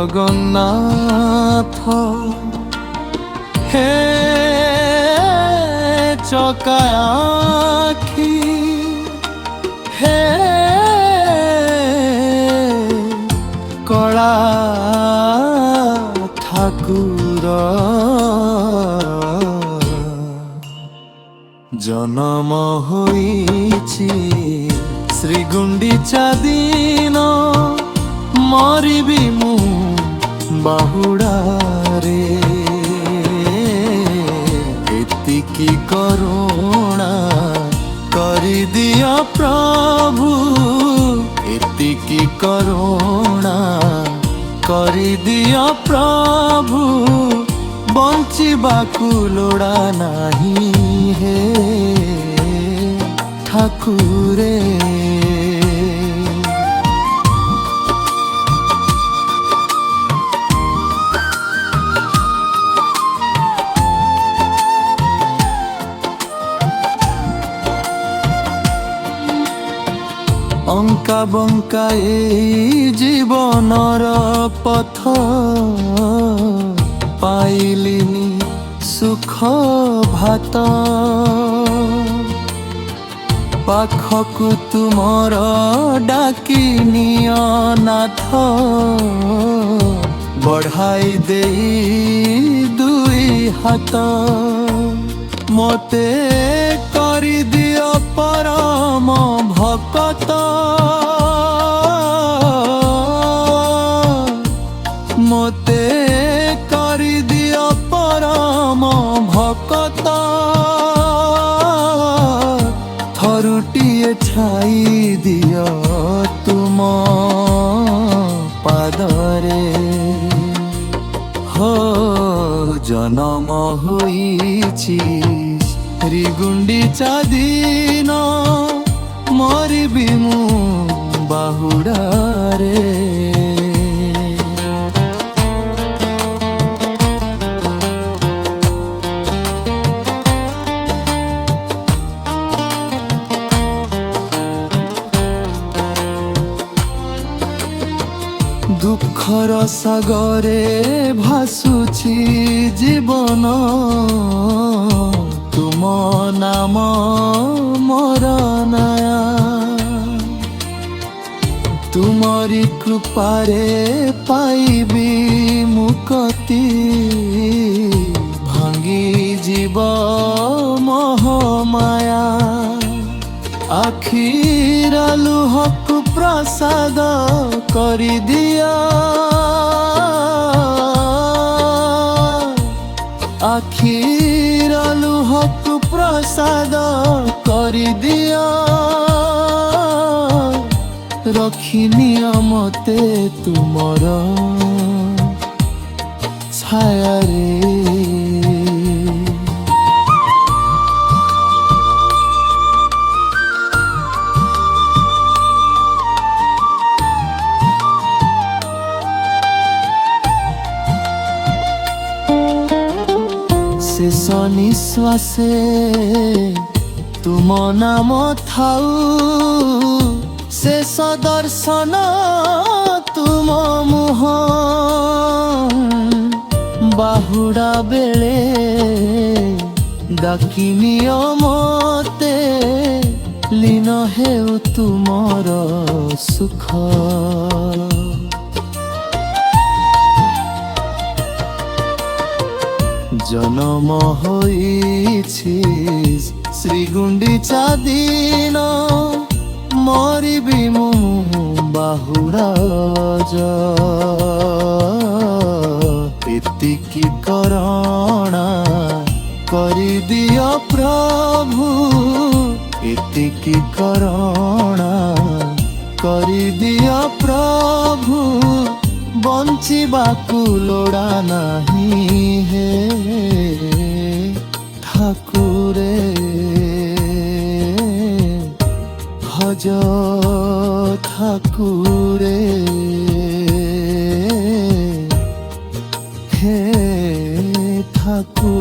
জগন্নাথ হে চকায়াখি হে কলা ঠাকুর জনম হইছি শ্রীগুଣ୍ଡিচা দিন মরিবি মু বাহুড়ারে এতিকি করুণা করিদিଅ প্রভু এতিকি করুণা করিদিଅ প্রভু বঞ্চিବାକୁ লোড়া নাহি হে ঠাকুরে অঙ্কা বঙ্কা এই জীবনর পথ পাইলিনি সুখ ভাত পাখকু তুমর ডাকি নিয় নাথ বঢ়াই দেই দুই হাত মতে করি দিଅ পরম ভকত মতে করি দিଅ পরম ভকত থরুটিয়ে ছাই দিଅ তুম পাদরে হো জনম হইছি শ্রীগুଣ୍ଡিচা দিন মরিবি মু বাহুড়ারে দুঃখর সাগরে ভাসুছি জীবন তুম নাম মোর নায়া তুমরি কৃপারে পাইবি মুকতি ভাঙ্গি জীব মোহ মায়া আখির লুহকু প্রসাদ করি দিଅ আখির লুহকু প্রসাদ করি দিଅ রখিনিଅ মতে তুমর ছায়ারে শেষ নিঃশ্বাসে তুম নাম থাউ শেষ দর্শন তুম মুহ বাহুড়া বেলে ডাকি নিଅ মতে লীন হেউ তুমর সুখ জনম হইছি শ্রীগুଣ୍ଡিচা দিন মরিবি মু বাহুড়া এতিকি করুণা করিদিଅ প্রভু এতিকি করুণা করিদিଅ প্রভু বঞ্চিବାକୁ লোড়া নাহি হে ঠাকুরে ভজ ঠাকুরে হে ঠাকুর।